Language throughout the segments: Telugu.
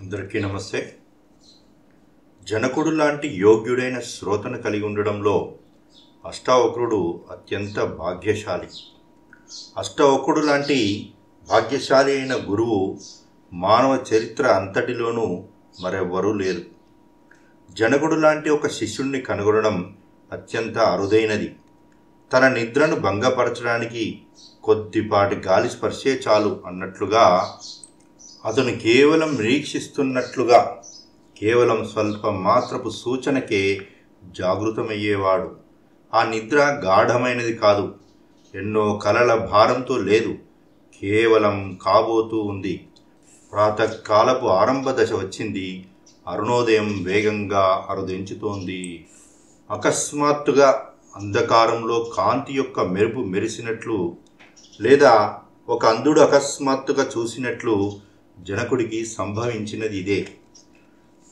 అందరికీ నమస్తే. జనకుడు లాంటి యోగ్యుడైన శ్రోతను కలిగి ఉండడంలో అష్టావక్రుడు అత్యంత భాగ్యశాలి. అష్టావక్రుడు లాంటి భాగ్యశాలి అయిన గురువు మానవ చరిత్ర అంతటిలోనూ మరెవ్వరూ లేరు. జనకుడు లాంటి ఒక శిష్యుణ్ణి కనుగొనడం అత్యంత అరుదైనది. తన నిద్రను భంగపరచడానికి కొద్దిపాటి గాలి స్పర్శే చాలు అన్నట్లుగా అతను కేవలం నిరీక్షిస్తున్నట్లుగా కేవలం స్వల్ప మాత్రపు సూచనకే జాగృతమయ్యేవాడు. ఆ నిద్ర గాఢమైనది కాదు, ఎన్నో కలల భారంతో లేదు, కేవలం కాబోతూ ఉంది. ప్రాతకాలపు ఆరంభ దశ వచ్చింది. అరుణోదయం వేగంగా అరుదించుతోంది. అకస్మాత్తుగా అంధకారంలో కాంతి యొక్క మెరుపు మెరిసినట్లు, లేదా ఒక అంధుడు అకస్మాత్తుగా చూసినట్లు జనకుడికి సంభవించినది ఇదే.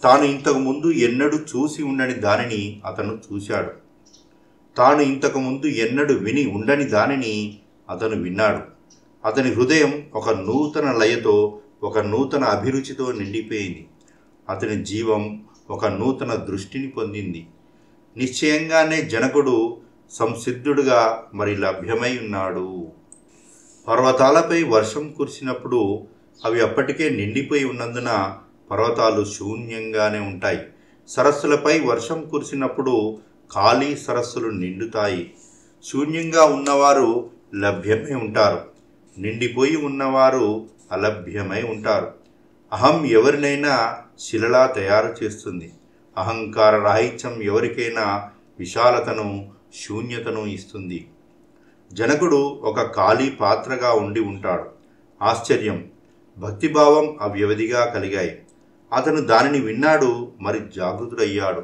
తాను ఇంతకు ముందు ఎన్నడూ చూసి ఉండని దానిని అతను చూశాడు. తాను ఇంతకు ముందు ఎన్నడూ విని ఉండని దానిని అతను విన్నాడు. అతని హృదయం ఒక నూతన లయతో, ఒక నూతన అభిరుచితో నిండిపోయింది. అతని జీవం ఒక నూతన దృష్టిని పొందింది. నిశ్చయంగానే జనకుడు సంసిద్ధుడుగా మరి లభ్యమై ఉన్నాడు. పర్వతాలపై వర్షం కురిసినప్పుడు అవి అప్పటికే నిండిపోయి ఉన్నందున పర్వతాలు శూన్యంగానే ఉంటాయి. సరస్సులపై వర్షం కురిసినప్పుడు ఖాళీ సరస్సులు నిండుతాయి. శూన్యంగా ఉన్నవారు లభ్యమై ఉంటారు, నిండిపోయి ఉన్నవారు అలభ్యమై ఉంటారు. అహం ఎవరినైనా శిలలా తయారు చేస్తుంది. అహంకార రాహిత్యం ఎవరికైనా విశాలతను, శూన్యతను ఇస్తుంది. జనకుడు ఒక ఖాళీ పాత్రగా ఉండి ఉంటాడు. ఆశ్చర్యం, భక్తిభావం అవ్యవధిగా కలిగాయి. అతను దానిని విన్నాడు, మరి జాగృతుడయ్యాడు.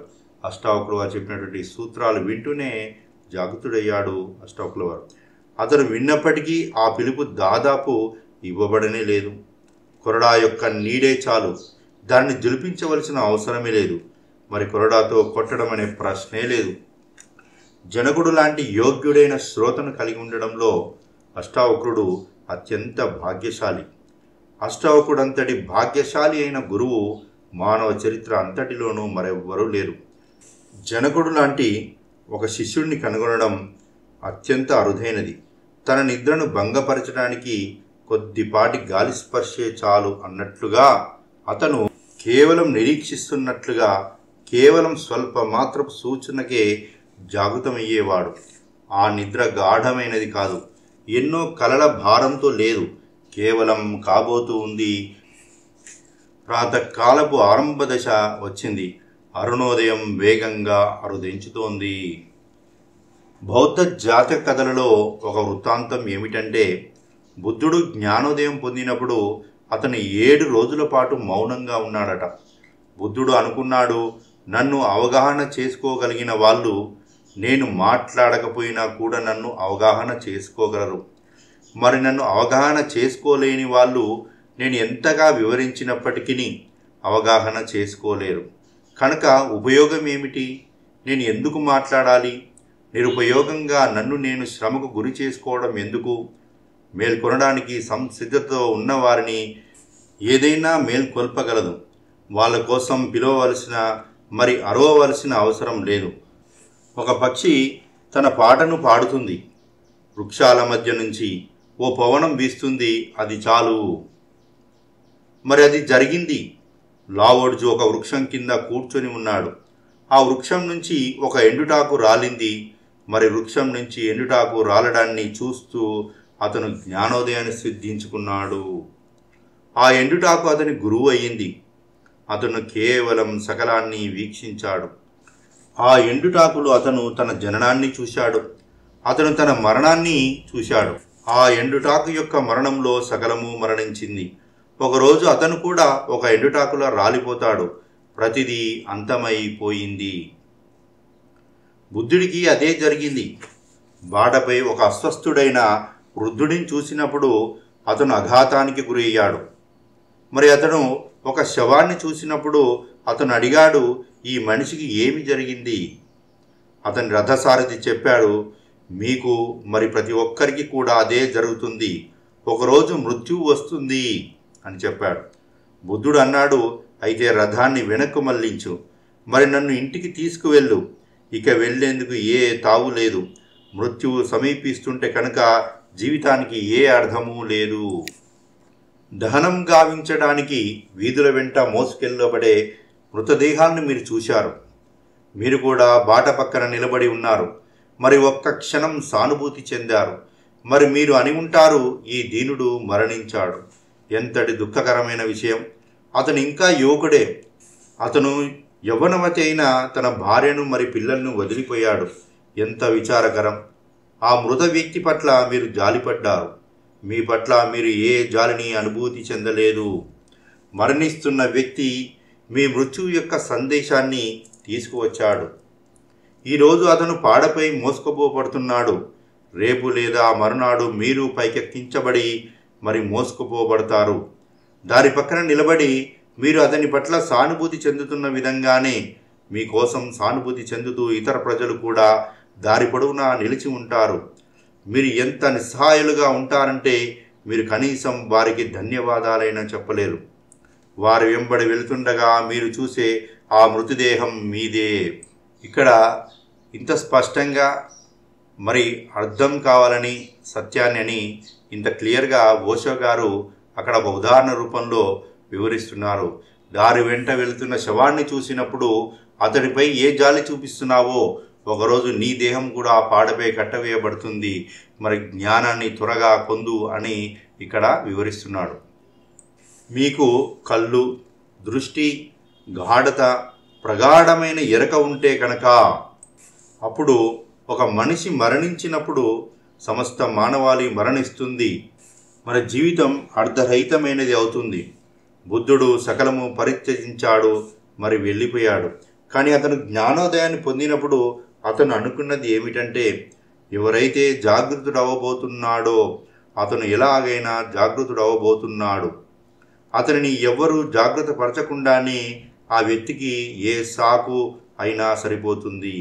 అష్టావక్రుడు వారు చెప్పినటువంటి సూత్రాలు వింటూనే జాగృతుడయ్యాడు అష్టావక్రుడు వారు. అతను విన్నప్పటికీ ఆ పిలుపు దాదాపు ఇవ్వబడనే లేదు. కొరడా యొక్క నీడే చాలు, దాన్ని జులిపించవలసిన అవసరమే లేదు, మరి కొరడాతో కొట్టడం అనే ప్రశ్నే లేదు. జనకుడు లాంటి యోగ్యుడైన శ్రోతను కలిగి ఉండడంలో అష్టావక్రుడు అత్యంత భాగ్యశాలి. అష్టావక్రుడంతటి భాగ్యశాలి అయిన గురువు మానవ చరిత్ర అంతటిలోనూ మరెవ్వరూ లేరు. జనకుడు లాంటి ఒక శిష్యుణ్ణి కనుగొనడం అత్యంత అరుదైనది. తన నిద్రను భంగపరచడానికి కొద్దిపాటి గాలి స్పర్శే చాలు అన్నట్లుగా అతను కేవలం నిరీక్షిస్తున్నట్లుగా కేవలం స్వల్ప మాత్రపు సూచనకే జాగృతమయ్యేవాడు. ఆ నిద్ర గాఢమైనది కాదు, ఎన్నో కలల భారంతో లేదు, కేవలం కాబోతూ ఉంది. ప్రాతకాలపు ఆరంభ దశ వచ్చింది. అరుణోదయం వేగంగా అరుదించుతోంది. బౌద్ధ జాతక కథలలో ఒక వృత్తాంతం ఏమిటంటే, బుద్ధుడు జ్ఞానోదయం పొందినప్పుడు అతను 7 రోజుల పాటు మౌనంగా ఉన్నాడట. బుద్ధుడు అనుకున్నాడు, నన్ను అవగాహన చేసుకోగలిగిన వాళ్ళు నేను మాట్లాడకపోయినా కూడా నన్ను అవగాహన చేసుకోగలరు. మరి నన్ను అవగాహన చేసుకోలేని వాళ్ళు నేను ఎంతగా వివరించినప్పటికీ అవగాహన చేసుకోలేరు. కనుక ఉపయోగం ఏమిటి? నేను ఎందుకు మాట్లాడాలి? నిరుపయోగంగా నన్ను నేను శ్రమకు గురి చేసుకోవడం ఎందుకు? మేల్కొనడానికి సంసిద్ధతతో ఉన్నవారిని ఏదైనా మేల్కొల్పగలదు. వాళ్ళ కోసం పిలవవలసిన, మరి అరవవలసిన అవసరం లేదు. ఒక పక్షి తన పాటను పాడుతుంది. వృక్షాల మధ్య నుంచి ఓ పవనం వీస్తుంది, అది చాలు. మరి అది జరిగింది. లావోడ్జు ఒక వృక్షం కింద కూర్చొని ఉన్నాడు. ఆ వృక్షం నుంచి ఒక ఎండుటాకు రాలింది. మరి వృక్షం నుంచి ఎండుటాకు రాలడాన్ని చూస్తూ అతను జ్ఞానోదయాన్ని సిద్ధించుకున్నాడు. ఆ ఎండుటాకు అతని గురువు అయ్యింది. అతను కేవలం సకలాన్ని వీక్షించాడు. ఆ ఎండుటాకులు అతను తన జననాన్ని చూశాడు, అతను తన మరణాన్ని చూశాడు. ఆ ఎండుటాకు యొక్క మరణంలో సకలము మరణించింది. ఒకరోజు అతను కూడా ఒక ఎండుటాకులా రాలిపోతాడు. ప్రతిదీ అంతమైపోయింది. బుద్ధుడికి అదే జరిగింది. బాటపై ఒక అస్వస్థుడైన వృద్ధుడిని చూసినప్పుడు అతను అఘాతానికి గురయ్యాడు. మరి అతను ఒక శవాన్ని చూసినప్పుడు అతను అడిగాడు, ఈ మనిషికి ఏమి జరిగింది? అతని రథసారథి చెప్పాడు, మీకు మరి ప్రతి ఒక్కరికి కూడా అదే జరుగుతుంది. ఒకరోజు మృత్యువు వస్తుంది అని చెప్పాడు. బుద్ధుడు అన్నాడు, అయితే రథాన్ని వెనక్కు మళ్లించు, మరి నన్ను ఇంటికి తీసుకువెళ్ళు. ఇక వెళ్లేందుకు ఏ తావు లేదు. మృత్యువు సమీపిస్తుంటే కనుక జీవితానికి ఏ అర్థమూ లేదు. దహనం గావించడానికి వీధుల వెంట మోసుకెళ్ళబడే మృతదేహాన్ని మీరు చూశారు. మీరు కూడా బాట పక్కన నిలబడి ఉన్నారు. మరి ఒక్క క్షణం సానుభూతి చెందారు. మరి మీరు అని ఉంటారు, ఈ దీనుడు మరణించాడు. ఎంతటి దుఃఖకరమైన విషయం. అతను ఇంకా యువకుడే. అతను యవ్వనవతి అయిన తన భార్యను మరి పిల్లలను వదిలిపోయాడు. ఎంత విచారకరం. ఆ మృత వ్యక్తి పట్ల మీరు జాలిపడ్డారు. మీ పట్ల మీరు ఏ జాలిని అనుభూతి చెందలేదు. మరణిస్తున్న వ్యక్తి మీ మృత్యువు యొక్క సందేశాన్ని తీసుకువచ్చాడు. ఈరోజు అతను పాడపై మోసుకుపోబడుతున్నాడు. రేపు లేదా మరునాడు మీరు పైకెక్కించబడి మరి మోసుకుపోబడతారు. దాని పక్కన నిలబడి మీరు అతని పట్ల సానుభూతి చెందుతున్న విధంగానే మీకోసం సానుభూతి చెందుతూ ఇతర ప్రజలు కూడా దారి పొడవునా నిలిచి ఉంటారు. మీరు ఎంత నిస్సహాయులుగా ఉంటారంటే మీరు కనీసం వారికి ధన్యవాదాలైనా చెప్పలేరు. వారు వెంబడి వెళుతుండగా మీరు చూసే ఆ మృతదేహం మీదే. ఇక్కడ ఇంత స్పష్టంగా మరి అర్థం కావాలని సత్యాన్ని అని ఇంత క్లియర్గా ఓషో గారు అక్కడ ఒక ఉదాహరణ రూపంలో వివరిస్తున్నారు. దారి వెంట వెళుతున్న శవాన్ని చూసినప్పుడు అతడిపై ఏ జాలి చూపిస్తున్నావో ఒకరోజు నీ దేహం కూడా ఆ పాడపై కట్టవేయబడుతుంది. మరి జ్ఞానాన్ని త్వరగా పొందు అని ఇక్కడ వివరిస్తున్నాడు. మీకు కళ్ళు, దృష్టి, గాఢత, ప్రగాఢమైన ఎరక ఉంటే కనుక అప్పుడు ఒక మనిషి మరణించినప్పుడు సమస్త మానవాళి మరణిస్తుంది. మన జీవితం అర్ధరహితమైనది అవుతుంది. బుద్ధుడు సకలము పరిత్యజించాడు, మరి వెళ్ళిపోయాడు. కానీ అతను జ్ఞానోదయాన్ని పొందినప్పుడు అతను అనుకున్నది ఏమిటంటే, ఎవరైతే జాగృతుడవబోతున్నాడో అతను ఎలాగైనా జాగృతుడవబోతున్నాడు. అతనిని ఎవ్వరూ జాగ్రత్త పరచకుండానే ఆ వ్యక్తికి ఏ సాకు అయినా సరిపోతుంది.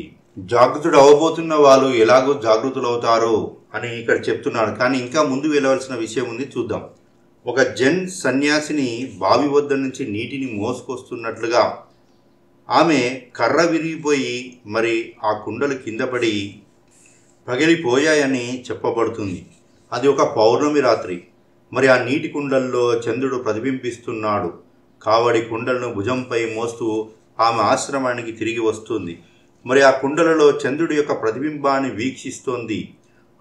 జాగృతుడు అవ్వబోతున్న వాళ్ళు ఎలాగో జాగృతులవుతారు అని ఇక్కడ చెప్తున్నాడు. కానీ ఇంకా ముందు వెళ్ళవలసిన విషయం ఉంది, చూద్దాం. ఒక జెన్ సన్యాసిని బావి వద్ద నుంచి నీటిని మోసుకొస్తున్నట్లుగా ఆమె కర్ర విరిగిపోయి మరి ఆ కుండలు కింద పడి పగిలిపోయాయని చెప్పబడుతుంది. అది ఒక పౌర్ణమి రాత్రి. మరి ఆ నీటి కుండల్లో చంద్రుడు ప్రతిబింబిస్తున్నాడు. కావడి కుండలను భుజంపై మోస్తూ ఆమె ఆశ్రమానికి తిరిగి వస్తుంది. మరి ఆ కుండలలో చంద్రుడి యొక్క ప్రతిబింబాన్ని వీక్షిస్తోంది.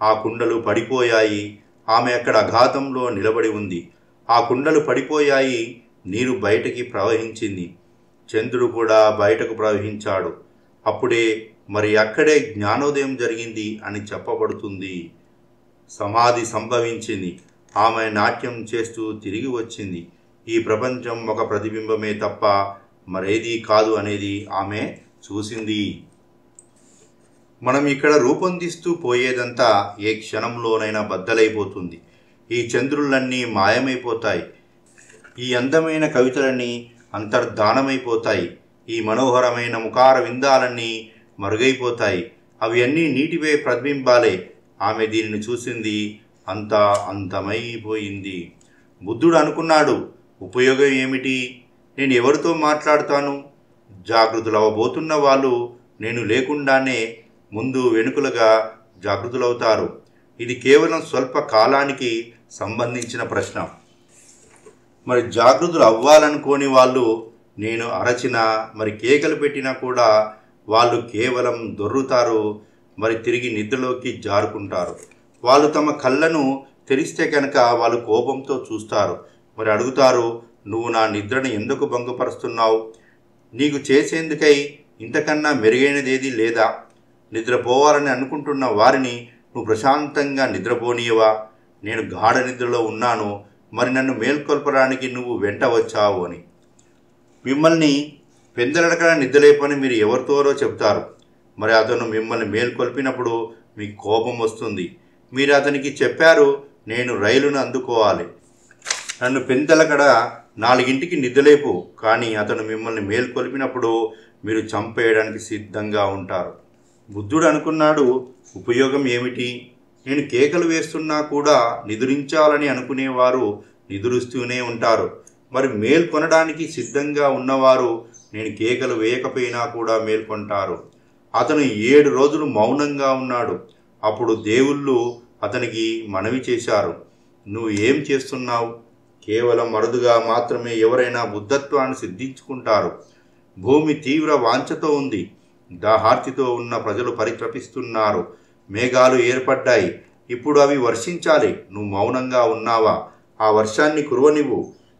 ఆ కుండలు పడిపోయాయి. ఆమె అక్కడ అఘాతంలో నిలబడి ఉంది. ఆ కుండలు పడిపోయాయి. నీరు బయటకి ప్రవహించింది. చంద్రుడు కూడా బయటకు ప్రవహించాడు. అప్పుడే మరి అక్కడే జ్ఞానోదయం జరిగింది అని చెప్పబడుతుంది. సమాధి సంభవించింది. ఆమె నాట్యం చేస్తూ తిరిగి వచ్చింది. ఈ ప్రపంచం ఒక ప్రతిబింబమే తప్ప మరేదీ కాదు అనేది ఆమె చూసింది. మనం ఇక్కడ రూపొందిస్తూ పోయేదంతా ఏ క్షణంలోనైనా బద్దలైపోతుంది. ఈ చంద్రులన్నీ మాయమైపోతాయి. ఈ అందమైన కవితలన్నీ అంతర్ధానమైపోతాయి. ఈ మనోహరమైన ముఖార విందాలన్నీ మరుగైపోతాయి. అవి అన్నీ నీటివే ప్రతిబింబాలే. ఆమె దీనిని చూసింది. అంతా అంతమైపోయింది. బుద్ధుడు అనుకున్నాడు, ఉపయోగం ఏమిటి? నేను ఎవరితో మాట్లాడతాను? జాగృతులవబోతున్న వాళ్ళు నేను లేకుండానే ముందు వెనుకలుగా జాగృతులవుతారు. ఇది కేవలం స్వల్ప కాలానికి సంబంధించిన ప్రశ్న. మరి జాగృతులు అవ్వాలనుకోని వాళ్ళు నేను అరచినా మరి కేకలు పెట్టినా కూడా వాళ్ళు కేవలం దొర్రుతారు. మరి తిరిగి నిద్రలోకి జారుకుంటారు. వాళ్ళు తమ కళ్ళను తెరిస్తే కనుక వాళ్ళు కోపంతో చూస్తారు. మరి అడుగుతారు, నువ్వు నా నిద్రను ఎందుకు భంగపరుస్తున్నావు? నీకు చేసేందుకై ఇంతకన్నా మెరుగైనదేదీ లేదా? నిద్రపోవాలని అనుకుంటున్న వారిని నువ్వు ప్రశాంతంగా నిద్రపోనీయవా? నేను గాఢ నిద్రలో ఉన్నాను, మరి నన్ను మేల్కొల్పడానికి నువ్వు వెంట వచ్చావు అని. మిమ్మల్ని పెందలడకన నిద్రలేపని మీరు ఎవరితోనో చెప్తారు. మరి అతను మిమ్మల్ని మేల్కొల్పినప్పుడు మీకు కోపం వస్తుంది. మీరు అతనికి చెప్పారు, నేను రైలును అందుకోవాలి, నన్ను పెందలకడ 4ంటికి నిద్రలేపు. కానీ అతను మిమ్మల్ని మేల్కొల్పినప్పుడు మీరు చంపేయడానికి సిద్ధంగా ఉంటారు. బుద్ధుడు అనుకున్నాడు, ఉపయోగం ఏమిటి? నేను కేకలు వేస్తున్నా కూడా నిద్రించాలని అనుకునేవారు నిద్రిస్తూనే ఉంటారు. మరి మేల్కొనడానికి సిద్ధంగా ఉన్నవారు నేను కేకలు వేయకపోయినా కూడా మేల్కొంటారు. అతను 7 రోజులు మౌనంగా ఉన్నాడు. అప్పుడు దేవుళ్ళు అతనికి మనవి చేశారు, నువ్వు ఏం చేస్తున్నావు? కేవలం అరుదుగా మాత్రమే ఎవరైనా బుద్ధత్వాన్ని సిద్ధించుకుంటారు. భూమి తీవ్ర వాంఛతో ఉంది. దాహార్తితో ఉన్న ప్రజలు పరితపిస్తున్నారు. మేఘాలు ఏర్పడ్డాయి. ఇప్పుడు అవి వర్షించాలి. నువ్వు మౌనంగా ఉన్నావా? ఆ వర్షాన్ని కురవనివ్వు.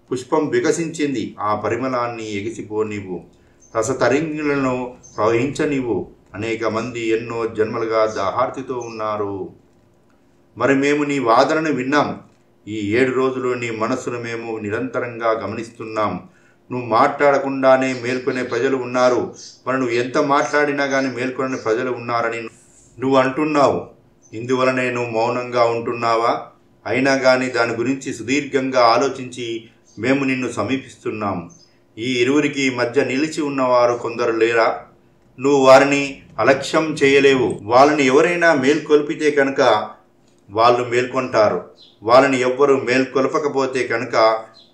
పుష్పం వికసించింది. ఆ పరిమళాన్ని ఎగిసిపోనివ్వు. రసతరంగిలను ప్రవహించనివ్వు. అనేక మంది ఎన్నో జన్మలుగా దాహార్తితో ఉన్నారు. మరి మేము నీ వాదనను విన్నాం. ఈ 7 రోజులు నీ మనస్సును మేము నిరంతరంగా గమనిస్తున్నాం. నువ్వు మాట్లాడకుండానే మేల్కొనే ప్రజలు ఉన్నారు. మరి నువ్వు ఎంత మాట్లాడినా కానీ మేల్కొనే ప్రజలు ఉన్నారని నువ్వు అంటున్నావు. ఇందువలనే నువ్వు మౌనంగా ఉంటున్నావా? అయినా కానీ దాని గురించి సుదీర్ఘంగా ఆలోచించి మేము నిన్ను సమీపిస్తున్నాం. ఈ ఇరువురికి మధ్య నిలిచి ఉన్నవారు కొందరు లేరా? నువ్వు వారిని అలక్ష్యం చేయలేవు. వాళ్ళని ఎవరైనా మేల్కొల్పితే కనుక వాళ్ళు మేల్కొంటారు. వాళ్ళని ఎవ్వరూ మేల్కొల్పకపోతే కనుక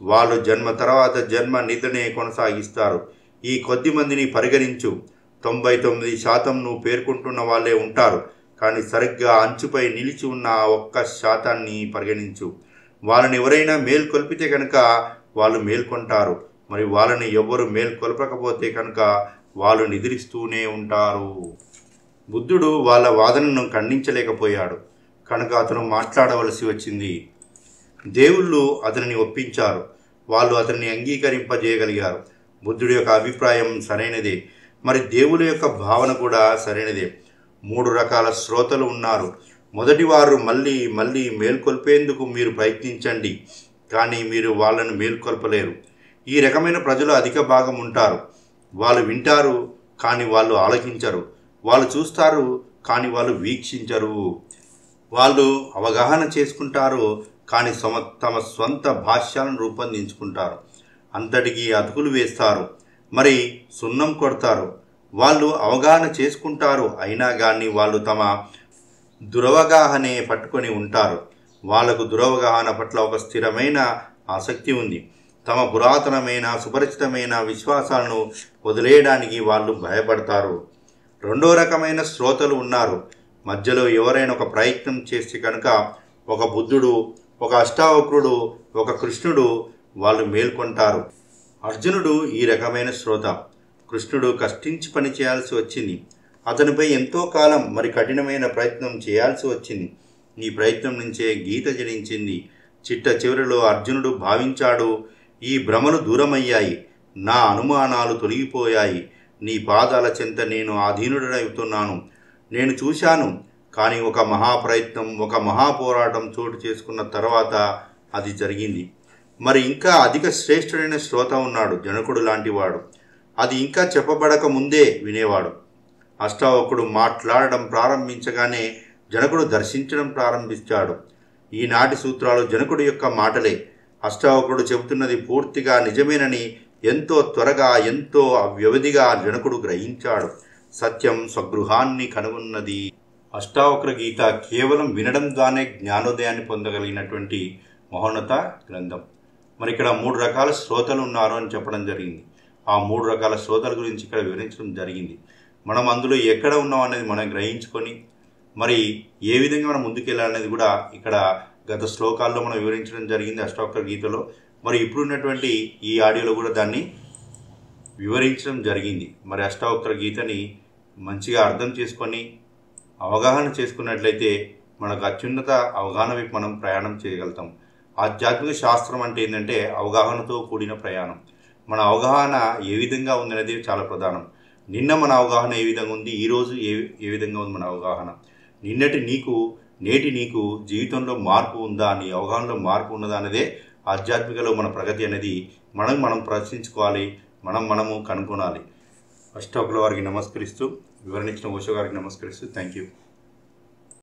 వాళ్ళు జన్మ తర్వాత జన్మ నిద్రనే కొనసాగిస్తారు. ఈ కొద్ది మందిని పరిగణించు. 99% నువ్వు పేర్కొంటున్న వాళ్ళే ఉంటారు. కానీ సరిగ్గా అంచుపై నిలిచి ఉన్న ఆ 1% పరిగణించు. వాళ్ళని ఎవరైనా మేల్కొల్పితే కనుక వాళ్ళు మేల్కొంటారు. మరి వాళ్ళని ఎవ్వరు మేల్కొల్పకపోతే కనుక వాళ్ళు నిద్రిస్తూనే ఉంటారు. బుద్ధుడు వాళ్ళ వాదనను ఖండించలేకపోయాడు కనుక అతను మాట్లాడవలసి వచ్చింది. దేవుళ్ళు అతనిని ఒప్పించారు. వాళ్ళు అతన్ని అంగీకరింపజేయగలిగారు. బుద్ధుడి యొక్క అభిప్రాయం సరైనదే. మరి దేవుల యొక్క భావన కూడా సరైనదే. 3 రకాల శ్రోతలు ఉన్నారు. మొదటివారు మళ్ళీ మేల్కొల్పేందుకు మీరు ప్రయత్నించండి, కానీ మీరు వాళ్ళను మేల్కొల్పలేరు. ఈ రకమైన ప్రజలు అధిక భాగం ఉంటారు. వాళ్ళు వింటారు, కానీ వాళ్ళు ఆలకించరు. వాళ్ళు చూస్తారు, కానీ వాళ్ళు వీక్షించరు. వాళ్ళు అవగాహన చేసుకుంటారు, కానీ తమ స్వంత భాష్యాలను రూపొందించుకుంటారు. అంతటికీ అతుకులు వేస్తారు, మరి సున్నం కొడతారు. వాళ్ళు అవగాహన చేసుకుంటారు, అయినా కానీ వాళ్ళు తమ దురవగాహనే పట్టుకొని ఉంటారు. వాళ్లకు దురవగాహన పట్ల ఒక స్థిరమైన ఆసక్తి ఉంది. తమ పురాతనమైన సుపరిచితమైన విశ్వాసాలను వదిలేయడానికి వాళ్ళు భయపడతారు. 2వ రకమైన శ్రోతలు ఉన్నారు. మధ్యలో ఎవరైనా ఒక ప్రయత్నం చేస్తే కనుక ఒక బుద్ధుడు, ఒక అష్టావక్రుడు, ఒక కృష్ణుడు వాళ్ళు మేల్కొంటారు. అర్జునుడు ఈ రకమైన శ్రోత. కృష్ణుడు కష్టించి పని చేయాల్సి వచ్చింది. అతనిపై ఎంతో కాలం మరి కఠినమైన ప్రయత్నం చేయాల్సి వచ్చింది. ఈ ప్రయత్నం నుంచే గీత జనించింది. చిట్ట చివరిలో అర్జునుడు భావించాడు, ఈ భ్రమలు దూరమయ్యాయి, నా అనుమానాలు తొలగిపోయాయి. నీ పాదాల చెంత నేను ఆధీనుడనవుతున్నాను. నేను చూశాను, కానీ ఒక మహాప్రయత్నం, ఒక మహాపోరాటం చోటు చేసుకున్న తర్వాత అది జరిగింది. మరి ఇంకా అధిక శ్రేష్ఠుడైన శ్రోత ఉన్నాడు, జనకుడు లాంటివాడు. అది ఇంకా చెప్పబడక ముందే వినేవాడు. అష్టావకుడు మాట్లాడడం ప్రారంభించగానే జనకుడు దర్శించడం ప్రారంభించాడు. ఈనాటి సూత్రాలు జనకుడు యొక్క మాటలే. అష్టావకుడు చెబుతున్నది పూర్తిగా నిజమేనని ఎంతో త్వరగా, ఎంతో వ్యవధిగా జనకుడు గ్రహించాడు. సత్యం స్వగృహాన్ని కనుగొన్నది. అష్టావక్ర గీత కేవలం వినడం ద్వారానే జ్ఞానోదయాన్ని పొందగలిగినటువంటి మహోన్నత గ్రంథం. మరి ఇక్కడ 3 రకాల శ్రోతలు ఉన్నారు అని చెప్పడం జరిగింది. ఆ 3 రకాల శ్రోతల గురించి ఇక్కడ వివరించడం జరిగింది. మనం అందులో ఎక్కడ ఉన్నాం అనేది మనం గ్రహించుకొని మరి ఏ విధంగా మనం ముందుకెళ్ళాలనేది కూడా ఇక్కడ గత శ్లోకాల్లో మనం వివరించడం జరిగింది అష్టావక్ర గీతలో. మరి ఇప్పుడున్నటువంటి ఈ ఆడియోలో కూడా దాన్ని వివరించడం జరిగింది. మరి అష్టావక్ర గీతని మంచిగా అర్థం చేసుకొని అవగాహన చేసుకున్నట్లయితే మనకు అత్యున్నత అవగాహన వైపు మనం ప్రయాణం చేయగలుగుతాం. ఆధ్యాత్మిక శాస్త్రం అంటే ఏంటంటే అవగాహనతో కూడిన ప్రయాణం. మన అవగాహన ఏ విధంగా ఉందనేది చాలా ప్రధానం. నిన్న మన అవగాహన ఏ విధంగా ఉంది, ఈరోజు ఏ విధంగా ఉంది మన అవగాహన. నిన్నటి నీకు నేటి నీకు జీవితంలో మార్పు ఉందా, నీ అవగాహనలో మార్పు ఉన్నదా అనేదే ఆధ్యాత్మికలో మన ప్రగతి అనేది మనం ప్రశ్నించుకోవాలి, మనము కనుగొనాలి. అష్టావక్రుల వారికి నమస్కరిస్తూ, వివరణ ఇచ్చిన ఓషో గారికి నమస్కరిస్తూ థ్యాంక్ యూ.